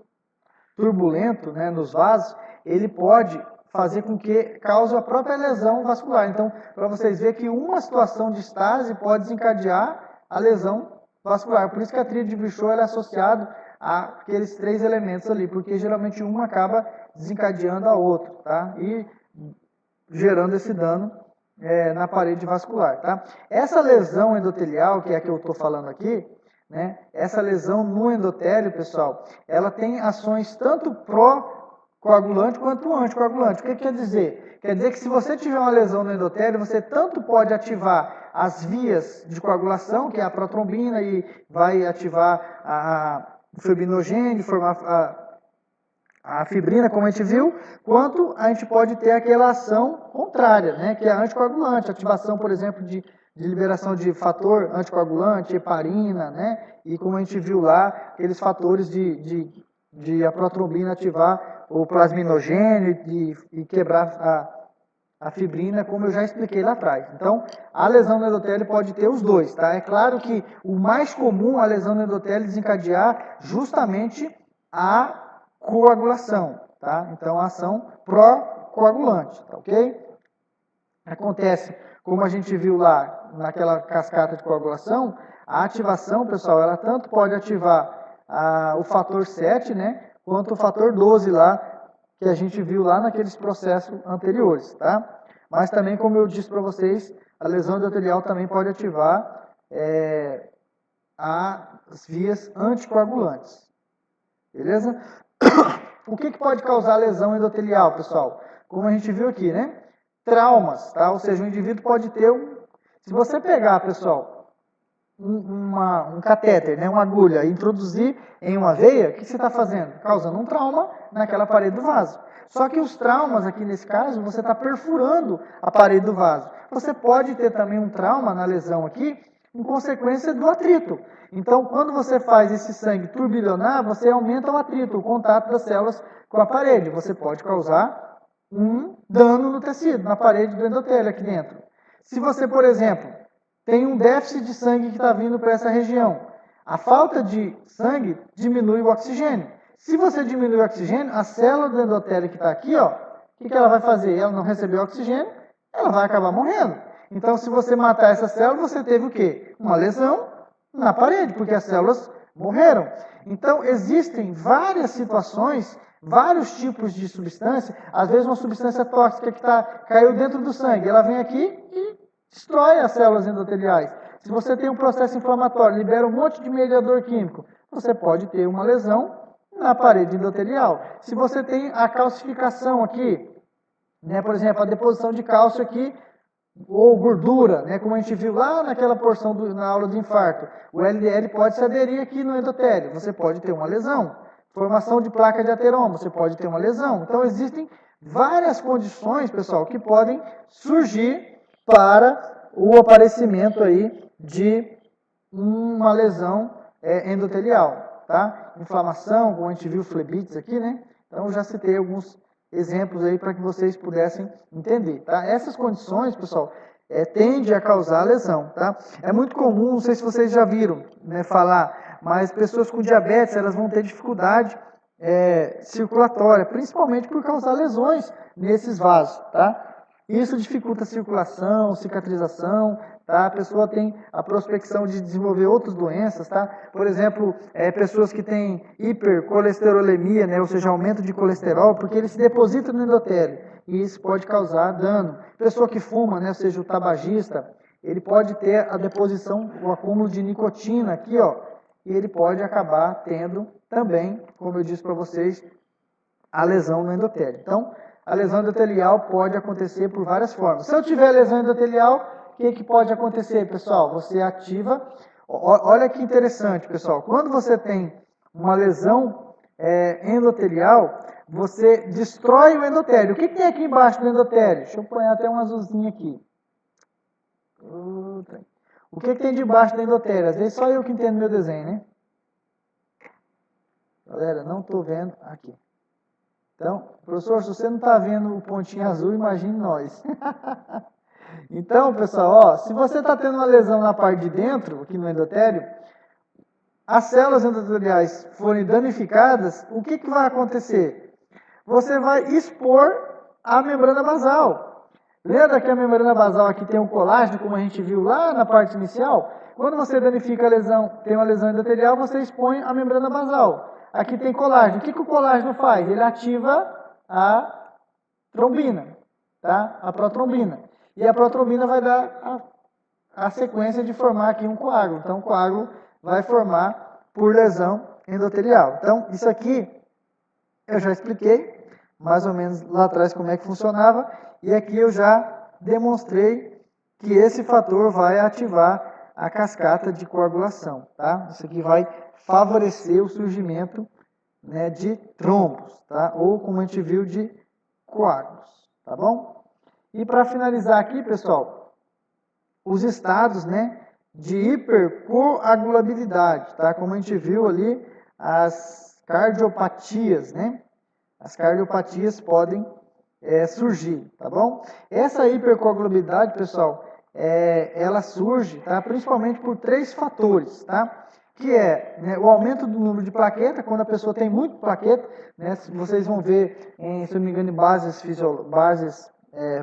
turbulento, né, nos vasos, ele pode fazer com que cause a própria lesão vascular. Então, para vocês verem que uma situação de estase pode desencadear a lesão vascular. Por isso que a tríade de Brichot é associada àqueles 3 elementos ali, porque geralmente uma acaba desencadeando a outra, tá? E gerando esse dano na parede vascular, tá? Essa lesão endotelial, que é a que eu estou falando aqui, né? Essa lesão no endotélio, pessoal, ela tem ações tanto pró-coagulante quanto anticoagulante. O que quer dizer? Quer dizer que se você tiver uma lesão no endotélio, você tanto pode ativar as vias de coagulação, que é a protrombina, e vai ativar o fibrinogênio, formar a fibrina, como a gente viu, quanto a gente pode ter aquela ação contrária, né, que é a anticoagulante, ativação, por exemplo, de liberação de fator anticoagulante, heparina, né, e como a gente viu lá, aqueles fatores de a protrombina ativar o plasminogênio e quebrar a fibrina, como eu já expliquei lá atrás. Então, a lesão no endotélio pode ter os dois, tá? É claro que o mais comum a lesão no endotélio desencadear justamente a coagulação, tá? Então, a ação pró-coagulante, tá ok? Acontece, como a gente viu lá naquela cascata de coagulação, a ativação, pessoal, ela tanto pode ativar o fator 7, né, quanto o fator 12 lá, que a gente viu lá naqueles processos anteriores, tá? Mas também, como eu disse para vocês, a lesão endotelial também pode ativar as vias anticoagulantes, beleza? O que pode causar lesão endotelial, pessoal? Como a gente viu aqui, né? Traumas, tá? Ou seja, o indivíduo pode ter Se você pegar, pessoal, um catéter, né, uma agulha, e introduzir em uma veia, o que você está fazendo? Causando um trauma naquela parede do vaso. Só que os traumas, aqui nesse caso, você está perfurando a parede do vaso. Você pode ter também um trauma na lesão aqui, em consequência do atrito. Então, quando você faz esse sangue turbilhonar, você aumenta o atrito, o contato das células com a parede. Você pode causar um dano no tecido, na parede do endotélio aqui dentro. Se você, por exemplo, tem um déficit de sangue que está vindo para essa região, a falta de sangue diminui o oxigênio. Se você diminui o oxigênio, a célula do endotélio que está aqui, ó, o que ela vai fazer? Ela não recebeu oxigênio, ela vai acabar morrendo. Então, se você matar essa célula, você teve o quê? Uma lesão na parede, porque as células morreram. Então, existem várias situações, vários tipos de substância. Às vezes, uma substância tóxica que caiu dentro do sangue, ela vem aqui e destrói as células endoteliais. Se você tem um processo inflamatório, libera um monte de mediador químico, você pode ter uma lesão na parede endotelial. Se você tem a calcificação aqui, né, por exemplo, a deposição de cálcio aqui, ou gordura, né, como a gente viu lá naquela porção na aula de infarto, o LDL pode se aderir aqui no endotélio, você pode ter uma lesão. Formação de placa de ateroma, você pode ter uma lesão. Então, existem várias condições, pessoal, que podem surgir para o aparecimento aí de uma lesão endotelial, tá? Inflamação, como a gente viu, flebites aqui, né? Então, eu já citei alguns exemplos aí para que vocês pudessem entender, tá? Essas condições, pessoal, tende a causar lesão, tá? É muito comum, não sei se vocês já viram, né, falar, mas pessoas com diabetes, elas vão ter dificuldade circulatória, principalmente por causar lesões nesses vasos, tá? Isso dificulta a circulação, cicatrização, tá? A pessoa tem a prospecção de desenvolver outras doenças, tá? Por exemplo, pessoas que têm hipercolesterolemia, né? Ou seja, aumento de colesterol, porque ele se deposita no endotélio e isso pode causar dano. Pessoa que fuma, né? Ou seja, o tabagista, ele pode ter a deposição, o acúmulo de nicotina aqui, ó, e ele pode acabar tendo também, como eu disse para vocês, a lesão no endotélio. Então, a lesão endotelial pode acontecer por várias formas. Se eu tiver lesão endotelial, o que pode acontecer, pessoal? Você ativa... Olha que interessante, pessoal. Quando você tem uma lesão endotelial, você destrói o endotélio. O que tem aqui embaixo do endotélio? Deixa eu pôr até um azulzinho aqui. O que tem debaixo do endotélio? Às vezes só eu que entendo meu desenho, né? Galera, não estou vendo aqui. Então, professor, se você não está vendo o pontinho azul, imagine nós. Então, pessoal, ó, se você está tendo uma lesão na parte de dentro, aqui no endotélio, as células endoteliais forem danificadas, o que vai acontecer? Você vai expor a membrana basal. Lembra que a membrana basal aqui tem um colágeno, como a gente viu lá na parte inicial? Quando você danifica a lesão, tem uma lesão endotelial, você expõe a membrana basal. Aqui tem colágeno. O que o colágeno faz? Ele ativa a trombina, tá? A protrombina. E a protrombina vai dar a sequência de formar aqui um coágulo. Então, o coágulo vai formar por lesão endotelial. Então, isso aqui eu já expliquei mais ou menos lá atrás como é que funcionava, e aqui eu já demonstrei que esse fator vai ativar a cascata de coagulação, tá? Isso aqui vai favorecer o surgimento, né, de trombos, tá? Ou como a gente viu, de coágulos, tá bom? E para finalizar aqui, pessoal, os estados, né, de hipercoagulabilidade, tá? Como a gente viu ali, as cardiopatias, né? As cardiopatias podem surgir, tá bom? Essa hipercoagulabilidade, pessoal, ela surge, tá? Principalmente por 3 fatores, tá? Que é, né, o aumento do número de plaqueta, quando a pessoa tem muito plaqueta, né? Vocês vão ver, se eu não me engano, em bases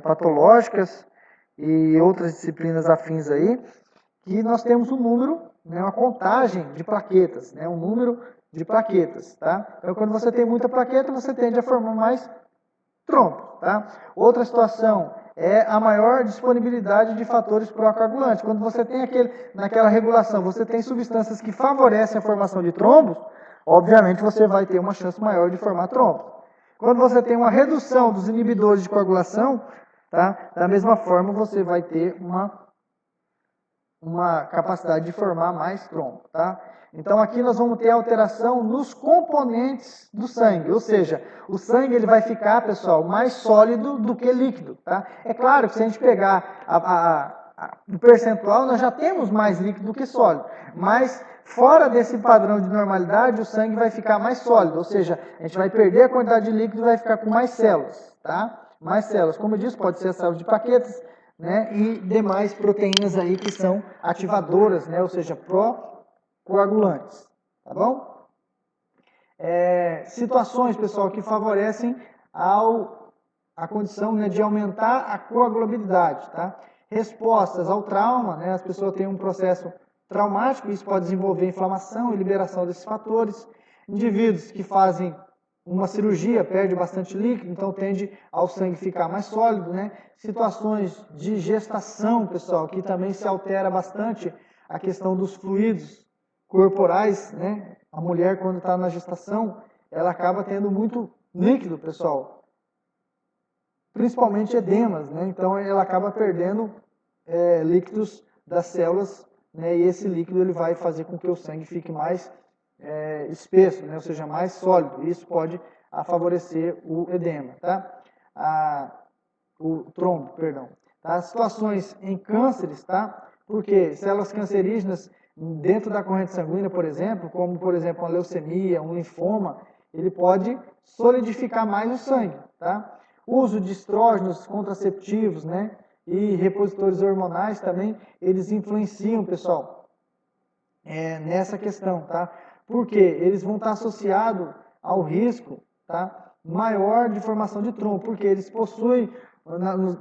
patológicas e outras disciplinas afins aí, que nós temos um número, né, uma contagem de plaquetas, né, um número de plaquetas, tá? Então, quando você tem muita plaqueta, você tende a formar mais trombos, tá? Outra situação é a maior disponibilidade de fatores procoagulantes. Quando você tem naquela regulação, você tem substâncias que favorecem a formação de trombos, obviamente você vai ter uma chance maior de formar trombos. Quando você tem uma redução dos inibidores de coagulação, tá? Da mesma forma, você vai ter uma capacidade de formar mais trombo, tá? Então aqui nós vamos ter alteração nos componentes do sangue, ou seja, o sangue ele vai ficar, pessoal, mais sólido do que líquido, tá? É claro que se a gente pegar o percentual, nós já temos mais líquido do que sólido, mas fora desse padrão de normalidade, o sangue vai ficar mais sólido, ou seja, a gente vai perder a quantidade de líquido e vai ficar com mais células, tá? Mais células, como eu disse, pode ser células de plaquetas, né, e demais proteínas aí que são ativadoras, né, ou seja, pró-coagulantes, tá bom? Situações, pessoal, que favorecem a condição, né, de aumentar a coagulabilidade, tá? Respostas ao trauma, né, as pessoas têm um processo traumático, isso pode desenvolver inflamação e liberação desses fatores. Indivíduos que fazem uma cirurgia, perde bastante líquido, então tende ao sangue ficar mais sólido, né? Situações de gestação, pessoal, que também se altera bastante a questão dos fluidos corporais, né? A mulher, quando está na gestação, ela acaba tendo muito líquido, pessoal. Principalmente edemas, né? Então ela acaba perdendo líquidos das células, né? E esse líquido ele vai fazer com que o sangue fique mais espesso, né? Ou seja, mais sólido. Isso pode favorecer o edema, tá? O trombo, perdão. Tá? Situações em cânceres, tá? Porque células cancerígenas dentro da corrente sanguínea, por exemplo, como por exemplo uma leucemia, um linfoma, ele pode solidificar mais o sangue, tá? Uso de estrógenos contraceptivos, né? E repositores hormonais também, eles influenciam, pessoal, nessa questão, tá? Porque eles vão estar associados ao risco, tá, maior de formação de trombo, porque eles possuem,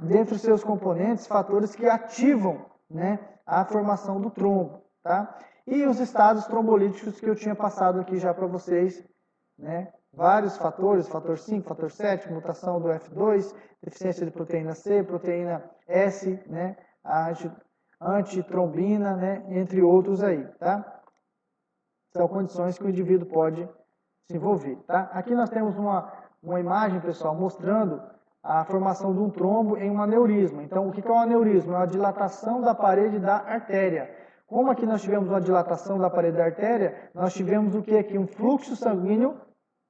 dentro dos seus componentes, fatores que ativam, né, a formação do trombo, tá? E os estados trombolíticos que eu tinha passado aqui já para vocês, né? Vários fatores, fator 5, fator 7, mutação do F2, deficiência de proteína C, proteína S, né, a antitrombina, né, entre outros aí, tá? São condições que o indivíduo pode se envolver, tá? Aqui nós temos uma imagem, pessoal, mostrando a formação de um trombo em um aneurisma. Então, o que é um aneurisma? É uma dilatação da parede da artéria. Como aqui nós tivemos uma dilatação da parede da artéria, nós tivemos o que aqui? Um fluxo sanguíneo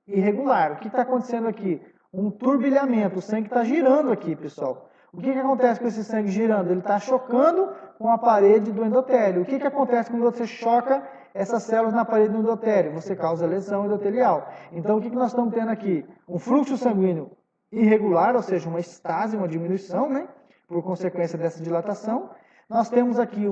irregular. O que está acontecendo aqui? Um turbilhamento, o sangue está girando aqui, pessoal. O que acontece com esse sangue girando? Ele está chocando com a parede do endotélio. O que acontece quando você choca essas células na parede do endotélio? Você causa lesão endotelial. Então, o que nós estamos tendo aqui? Um fluxo sanguíneo irregular, ou seja, uma estase, uma diminuição, né? Por consequência dessa dilatação. Nós temos aqui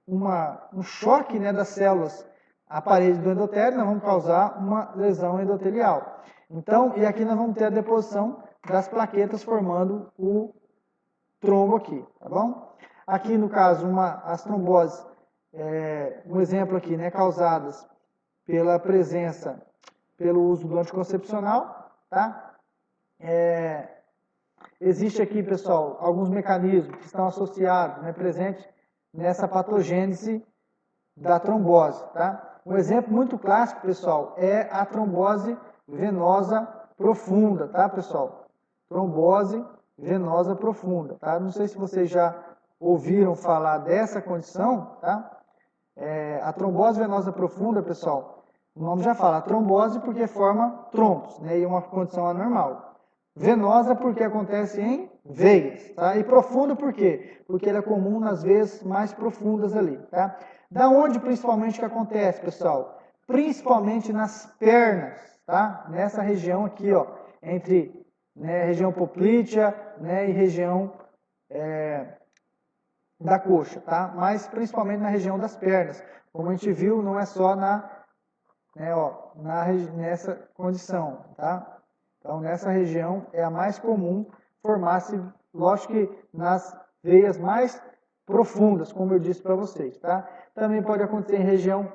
um choque, né, das células à parede do endotélio, nós vamos causar uma lesão endotelial. Então, e aqui nós vamos ter a deposição das plaquetas formando o trombo aqui, tá bom? Aqui no caso, as tromboses, um exemplo aqui, né, causadas pelo uso do anticoncepcional, tá? Existe aqui, pessoal, alguns mecanismos que estão associados, né, presentes nessa patogênese da trombose, tá? Um exemplo muito clássico, pessoal, é a trombose venosa profunda, tá, pessoal? Trombose venosa profunda, tá? Não sei se vocês já ouviram falar dessa condição, tá? A trombose venosa profunda, pessoal, o nome já fala, trombose porque forma trombos, né? E uma condição anormal. Venosa porque acontece em veias, tá? E profunda por quê? Porque ela é comum nas veias mais profundas ali, tá? Da onde principalmente que acontece, pessoal? Principalmente nas pernas, tá? Nessa região aqui, ó, entre, né, região poplítea, né, e região da coxa, tá? Mas principalmente na região das pernas. Como a gente viu, não é só nessa condição, tá? Então, nessa região é a mais comum formar-se, lógico que nas veias mais profundas, como eu disse para vocês, tá? Também pode acontecer em região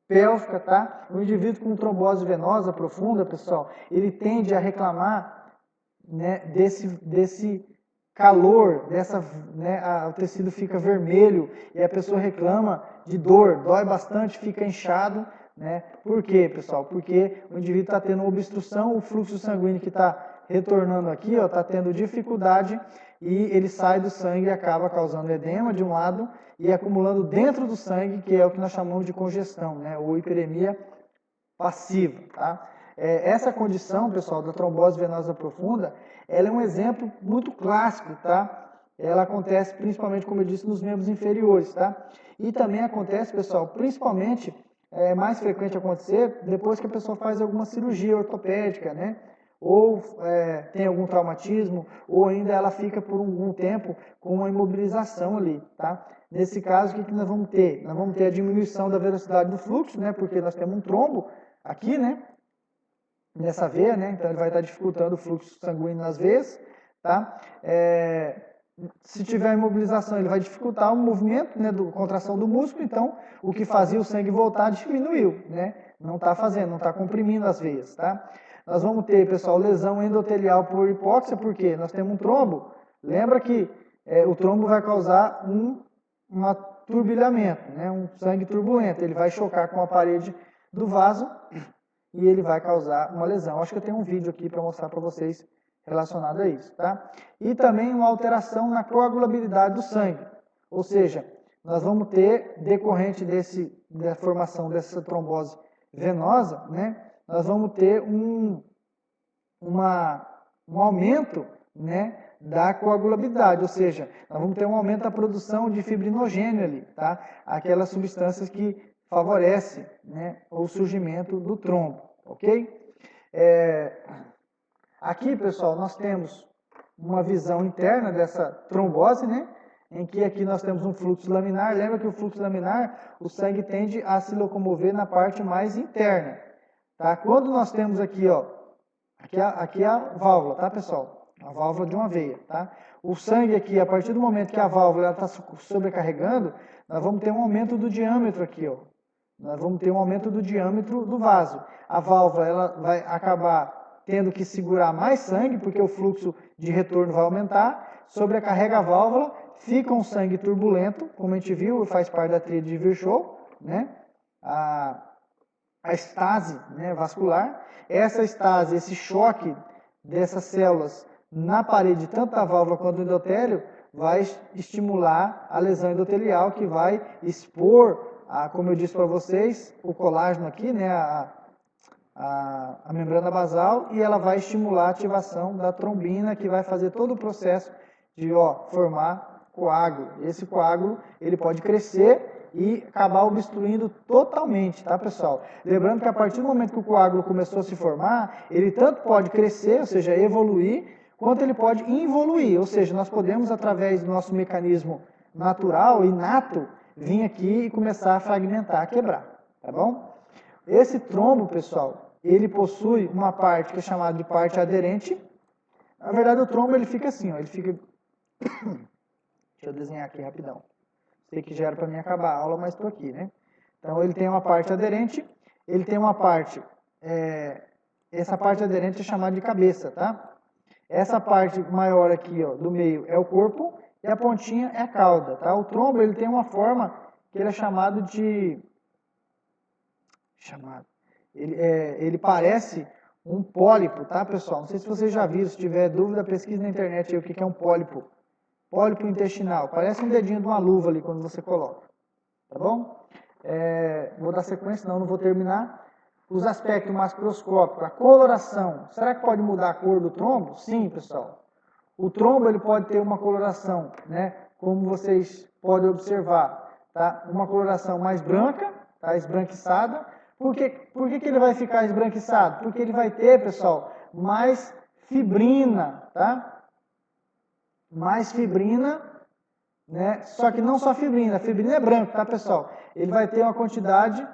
pélvica, tá? O indivíduo com trombose venosa profunda, pessoal, ele tende a reclamar, né, desse calor, o tecido fica vermelho e a pessoa reclama de dor, dói bastante, fica inchado, né? Por quê, pessoal? Porque o indivíduo está tendo obstrução, o fluxo sanguíneo que está retornando aqui, ó, está tendo dificuldade e ele sai do sangue e acaba causando edema de um lado e acumulando dentro do sangue, que é o que nós chamamos de congestão, né? Ou hiperemia passiva, tá? Essa condição, pessoal, da trombose venosa profunda, ela é um exemplo muito clássico, tá? Ela acontece principalmente, como eu disse, nos membros inferiores, tá? E também acontece, pessoal, principalmente é mais frequente acontecer depois que a pessoa faz alguma cirurgia ortopédica, né? Ou tem algum traumatismo, ou ainda ela fica por algum tempo com uma imobilização ali, tá? Nesse caso, o que nós vamos ter? Nós vamos ter a diminuição da velocidade do fluxo, né? Porque nós temos um trombo aqui, né? Nessa veia, né? Então ele vai estar dificultando o fluxo sanguíneo nas veias, tá? Se tiver imobilização, ele vai dificultar o movimento, né, contração do músculo, então o que fazia o sangue voltar diminuiu, né? Não está fazendo, não está comprimindo as veias, tá? Nós vamos ter, pessoal, lesão endotelial por hipóxia, porque nós temos um trombo. Lembra que o trombo vai causar um turbilhamento, né? Um sangue turbulento. Ele vai chocar com a parede do vaso e ele vai causar uma lesão. Acho que eu tenho um vídeo aqui para mostrar para vocês relacionado a isso, tá? E também uma alteração na coagulabilidade do sangue. Ou seja, nós vamos ter, decorrente da formação dessa trombose venosa, né? Nós vamos ter um aumento, né, da coagulabilidade, ou seja, nós vamos ter um aumento da produção de fibrinogênio ali, tá? Aquelas substâncias que favorecem, né, o surgimento do trombo, ok? Aqui, pessoal, nós temos uma visão interna dessa trombose, né? Em que aqui nós temos um fluxo laminar. Lembra que o fluxo laminar, o sangue tende a se locomover na parte mais interna, tá? Quando nós temos aqui, ó, aqui é a válvula, tá, pessoal? A válvula de uma veia, tá? O sangue aqui, a partir do momento que a válvula está sobrecarregando, nós vamos ter um aumento do diâmetro aqui, ó. Nós vamos ter um aumento do diâmetro do vaso. A válvula, ela vai acabar tendo que segurar mais sangue, porque o fluxo de retorno vai aumentar, sobrecarrega a válvula, fica um sangue turbulento, como a gente viu, faz parte da tríade de Virchow, né? A estase, né, vascular. Essa estase, esse choque dessas células na parede, tanto da válvula quanto do endotélio, vai estimular a lesão endotelial, que vai expor, como eu disse para vocês, o colágeno aqui, né, a membrana basal e ela vai estimular a ativação da trombina, que vai fazer todo o processo de formar coágulo. Esse coágulo ele pode crescer e acabar obstruindo totalmente, tá, pessoal? Lembrando que a partir do momento que o coágulo começou a se formar, ele tanto pode crescer, ou seja, evoluir, quanto ele pode involuir, ou seja, nós podemos, através do nosso mecanismo natural, inato, vir aqui e começar a fragmentar, a quebrar, tá bom? Esse trombo, pessoal, ele possui uma parte que é chamada de parte aderente. Na verdade, o trombo ele fica assim, ele fica... Deixa eu desenhar aqui rapidão. Sei que já era para mim acabar a aula, mas estou aqui, né? Então, ele tem uma parte aderente, ele tem uma parte... essa parte aderente é chamada de cabeça, tá? Essa parte maior aqui, do meio, é o corpo, e a pontinha é a cauda, tá? O trombo, ele tem uma forma que ele é chamado de... Ele parece um pólipo, tá, pessoal? Não sei se vocês já viram, se tiver dúvida, pesquisa na internet aí o que é um pólipo. Pólipo intestinal. Parece um dedinho de uma luva ali quando você coloca. Tá bom? Vou dar sequência, senão não vou terminar. Os aspectos macroscópicos, a coloração. Será que pode mudar a cor do trombo? Sim, pessoal. O trombo ele pode ter uma coloração, né? Como vocês podem observar, tá? Uma coloração mais branca, tá? Esbranquiçada. Por que ele vai ficar esbranquiçado? Porque ele vai ter, pessoal, mais fibrina, tá? Mais fibrina, né? Só que não só fibrina, a fibrina é branco, tá, pessoal? Ele vai ter uma quantidade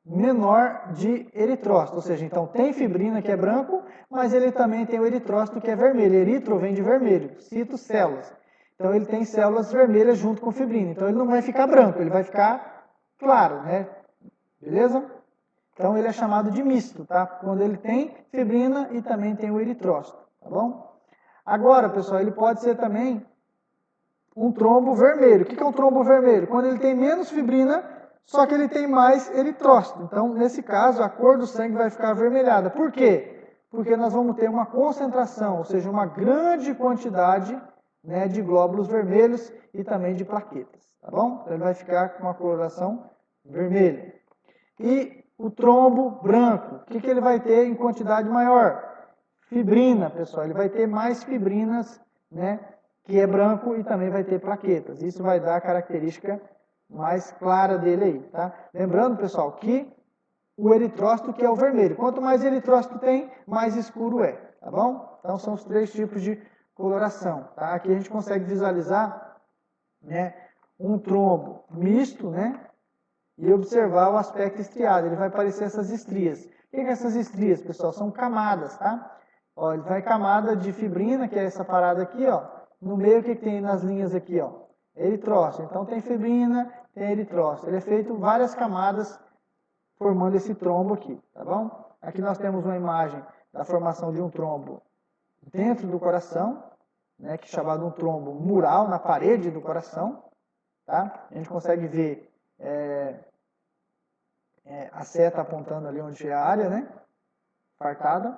menor de eritrócito, ou seja, então tem fibrina que é branco, mas ele também tem o eritrócito que é vermelho. Eritro vem de vermelho, cito células. Então ele tem células vermelhas junto com fibrina. Então ele não vai ficar branco, ele vai ficar claro, né? Beleza? Então ele é chamado de misto, tá? Quando ele tem fibrina e também tem o eritrócito, tá bom? Agora, pessoal, ele pode ser também um trombo vermelho. O que é um trombo vermelho? Quando ele tem menos fibrina, só que ele tem mais eritrócito. Então, nesse caso, a cor do sangue vai ficar avermelhada. Por quê? Porque nós vamos ter uma concentração, ou seja, uma grande quantidade, né, de glóbulos vermelhos e também de plaquetas, tá bom? Então, ele vai ficar com uma coloração vermelha. E o trombo branco, o que ele vai ter em quantidade maior? Fibrina, pessoal. Ele vai ter mais fibrinas, né, que é branco e também vai ter plaquetas. Isso vai dar a característica mais clara dele aí, tá? Lembrando, pessoal, que o eritrócito que é o vermelho. Quanto mais eritrócito tem, mais escuro é, tá bom? Então, são os três tipos de coloração, tá? Aqui a gente consegue visualizar, né, um trombo misto, né, e observar o aspecto estriado. Ele vai aparecer essas estrias. O que é essas estrias, pessoal? São camadas, tá? Ó, ele vai camada de fibrina, que é essa parada aqui, ó. No meio, o que tem nas linhas aqui, ó? Eritrócito. Então, tem fibrina, tem eritrócito. Ele é feito várias camadas formando esse trombo aqui, tá bom? Aqui nós temos uma imagem da formação de um trombo dentro do coração, né, que é chamado um trombo mural na parede do coração, tá? A gente consegue ver a seta apontando ali onde é a área, né? Fartada.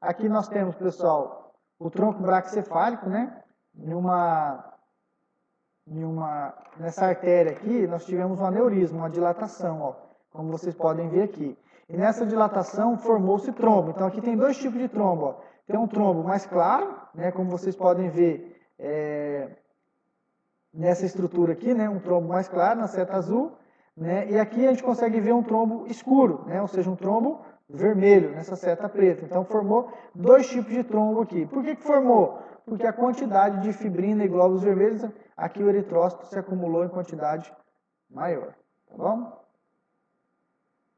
Aqui nós temos, pessoal, o tronco braquicefálico, né? Nessa artéria aqui, nós tivemos um aneurisma, uma dilatação, ó, como vocês podem ver aqui. E nessa dilatação formou-se trombo. Então aqui tem dois tipos de trombo, ó. Tem um trombo mais claro, né? Como vocês podem ver nessa estrutura aqui, né? Um trombo mais claro na seta azul. Né? E aqui a gente consegue ver um trombo escuro, né? Ou seja, um trombo vermelho nessa seta preta. Então formou dois tipos de trombo aqui. Por que formou? Porque a quantidade de fibrina e glóbulos vermelhos, aqui o eritrócito se acumulou em quantidade maior. Tá bom?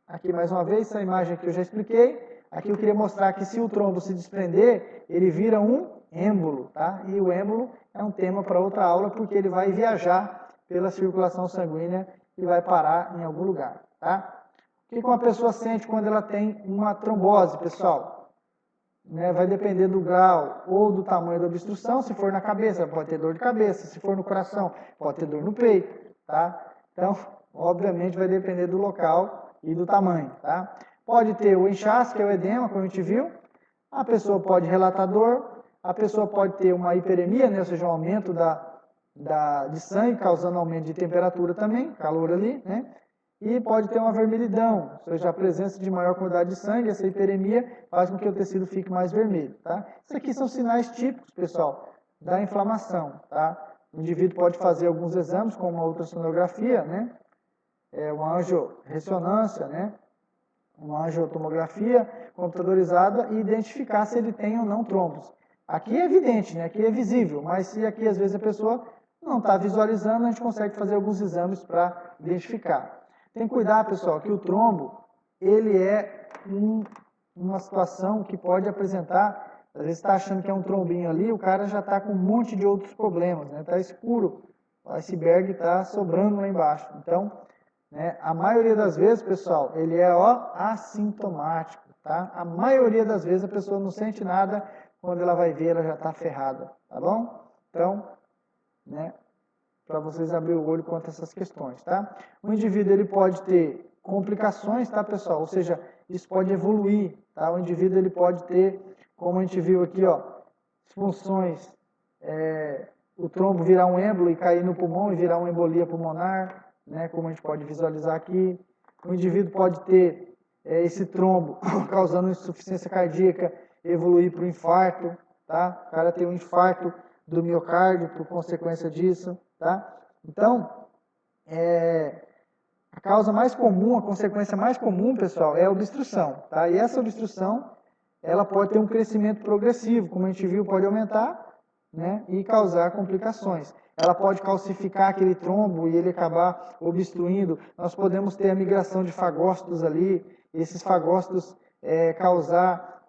Aqui mais uma vez, essa imagem aqui eu já expliquei. Aqui eu queria mostrar que se o trombo se desprender, ele vira um êmbolo, tá? E o êmbolo é um tema para outra aula, porque ele vai viajar pela circulação sanguínea e vai parar em algum lugar, tá? O que uma pessoa sente quando ela tem uma trombose, pessoal? Né, vai depender do grau ou do tamanho da obstrução. Se for na cabeça, pode ter dor de cabeça. Se for no coração, pode ter dor no peito, tá? Então, obviamente, vai depender do local e do tamanho, tá? Pode ter o inchaço, que é o edema, como a gente viu. A pessoa pode relatar dor. A pessoa pode ter uma hiperemia, né, ou seja, um aumento de sangue, causando aumento de temperatura também, calor ali, né? e pode ter uma vermelhidão, ou seja, a presença de maior quantidade de sangue, essa hiperemia faz com que o tecido fique mais vermelho, tá? Isso aqui são sinais típicos, pessoal, da inflamação, tá? O indivíduo pode fazer alguns exames, como uma ultrassonografia, né? Uma angiorressonância, né? Uma angiotomografia computadorizada e identificar se ele tem ou não trombos. Aqui é evidente, né? Aqui é visível, mas se aqui às vezes a pessoa não está visualizando, a gente consegue fazer alguns exames para identificar. Tem que cuidar, pessoal, que o trombo, ele é uma situação que pode apresentar, às vezes está achando que é um trombinho ali, o cara já está com um monte de outros problemas, né? Está escuro, o iceberg está sobrando lá embaixo. Então, né, a maioria das vezes, pessoal, ele é assintomático, tá? A maioria das vezes a pessoa não sente nada, quando ela vai ver, ela já está ferrada, tá bom? Então, né, para vocês abrir o olho quanto a essas questões, tá? O indivíduo, ele pode ter complicações, tá, pessoal? Ou seja, isso pode evoluir, tá? O indivíduo, ele pode ter, como a gente viu aqui, ó, disfunções, o trombo virar um êmbolo e cair no pulmão e virar uma embolia pulmonar, né, como a gente pode visualizar aqui. O indivíduo pode ter esse trombo causando insuficiência cardíaca, evoluir para o infarto, tá? O cara tem um infarto do miocárdio por consequência disso, tá? Então, a causa mais comum, a consequência mais comum, pessoal, é a obstrução, tá? E essa obstrução, ela pode ter um crescimento progressivo, como a gente viu, pode aumentar, né, e causar complicações. Ela pode calcificar aquele trombo e ele acabar obstruindo. Nós podemos ter a migração de fagócitos ali, esses fagócitos causar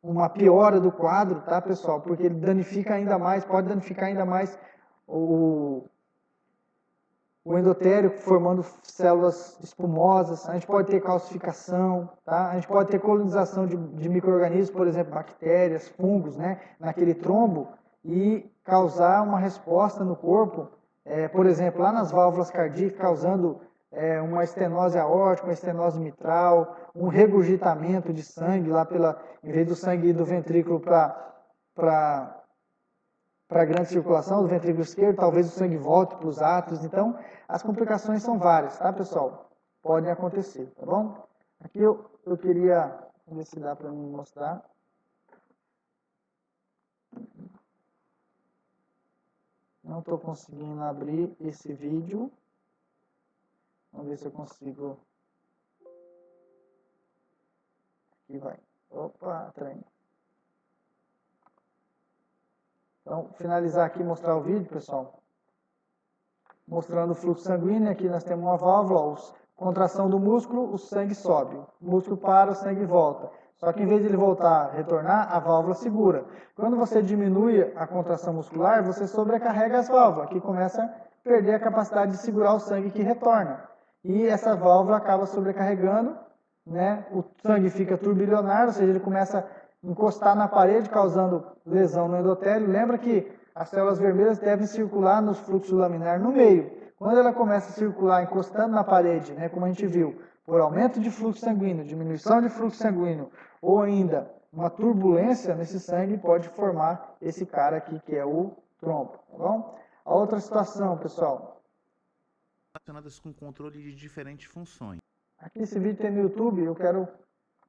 uma piora do quadro, tá, pessoal? Porque ele danifica ainda mais, pode danificar ainda mais o endotélio, formando células espumosas. A gente pode ter calcificação, tá? A gente pode ter colonização de micro-organismos, por exemplo, bactérias, fungos, né, naquele trombo e causar uma resposta no corpo, por exemplo, lá nas válvulas cardíacas, causando uma estenose aórtica, uma estenose mitral, um regurgitamento de sangue lá em vez do sangue ir do ventrículo para a grande circulação do ventrículo esquerdo, talvez o sangue volte para os átrios. Então, as complicações são várias, tá, pessoal? Podem acontecer, tá bom? Aqui eu queria ver se dá para me mostrar. Não estou conseguindo abrir esse vídeo. Vamos ver se eu consigo. Aqui vai. Opa, trem. Então, finalizar aqui e mostrar o vídeo, pessoal. Mostrando o fluxo sanguíneo. Aqui nós temos uma válvula, contração do músculo, o sangue sobe. O músculo para, o sangue volta. Só que em vez de ele voltar, retornar, a válvula segura. Quando você diminui a contração muscular, você sobrecarrega as válvulas, que começa a perder a capacidade de segurar o sangue que retorna. E essa válvula acaba sobrecarregando, né? O sangue fica turbilionário, ou seja, ele começa a encostar na parede, causando lesão no endotélio. Lembra que as células vermelhas devem circular nos fluxos laminar no meio. Quando ela começa a circular encostando na parede, né, como a gente viu, por aumento de fluxo sanguíneo, diminuição de fluxo sanguíneo, ou ainda uma turbulência nesse sangue, pode formar esse cara aqui, que é o trombo, tá bom? A outra situação, pessoal. Relacionadas com controle de diferentes funções. Aqui esse vídeo tem no YouTube, eu quero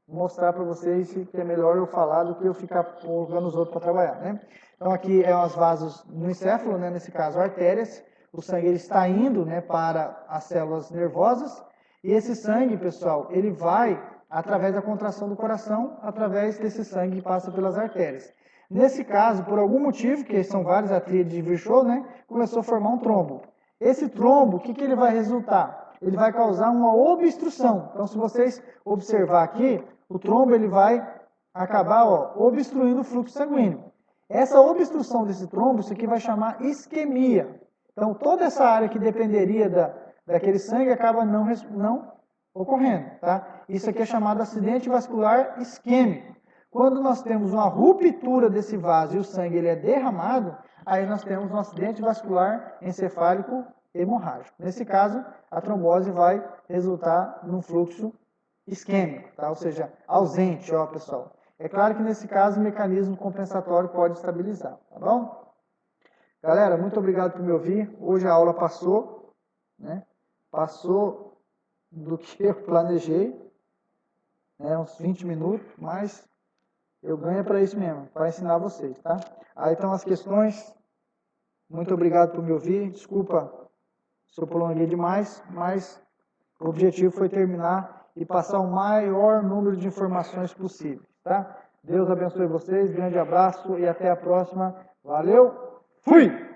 mostrar para vocês que é melhor eu falar do que eu ficar colocando os outros para trabalhar, né? Então aqui é os vasos no encéfalo, né? Nesse caso artérias, o sangue ele está indo, né, para as células nervosas, e esse sangue, pessoal, ele vai através da contração do coração, através desse sangue que passa pelas artérias. Nesse caso, por algum motivo, que são vários, a tríade de Virchow, né, começou a formar um trombo. Esse trombo, o que ele vai resultar? Ele vai causar uma obstrução. Então, se vocês observar aqui, o trombo ele vai acabar obstruindo o fluxo sanguíneo. Essa obstrução desse trombo, isso aqui vai chamar isquemia. Então, toda essa área que dependeria daquele sangue acaba não ocorrendo. Tá? Isso aqui é chamado acidente vascular isquêmico. Quando nós temos uma ruptura desse vaso e o sangue ele é derramado, aí nós temos um acidente vascular encefálico hemorrágico. Nesse caso, a trombose vai resultar num fluxo isquêmico, tá? Ou seja, ausente, ó, pessoal. É claro que nesse caso o mecanismo compensatório pode estabilizar, tá bom? Galera, muito obrigado por me ouvir. Hoje a aula passou, né? Passou do que eu planejei, né, uns 20 minutos, mas eu ganho para isso mesmo, para ensinar vocês, tá? Aí estão as questões. Muito obrigado por me ouvir. Desculpa se eu prolonguei demais, mas o objetivo foi terminar e passar o maior número de informações possível, tá? Deus abençoe vocês, grande abraço e até a próxima. Valeu, fui!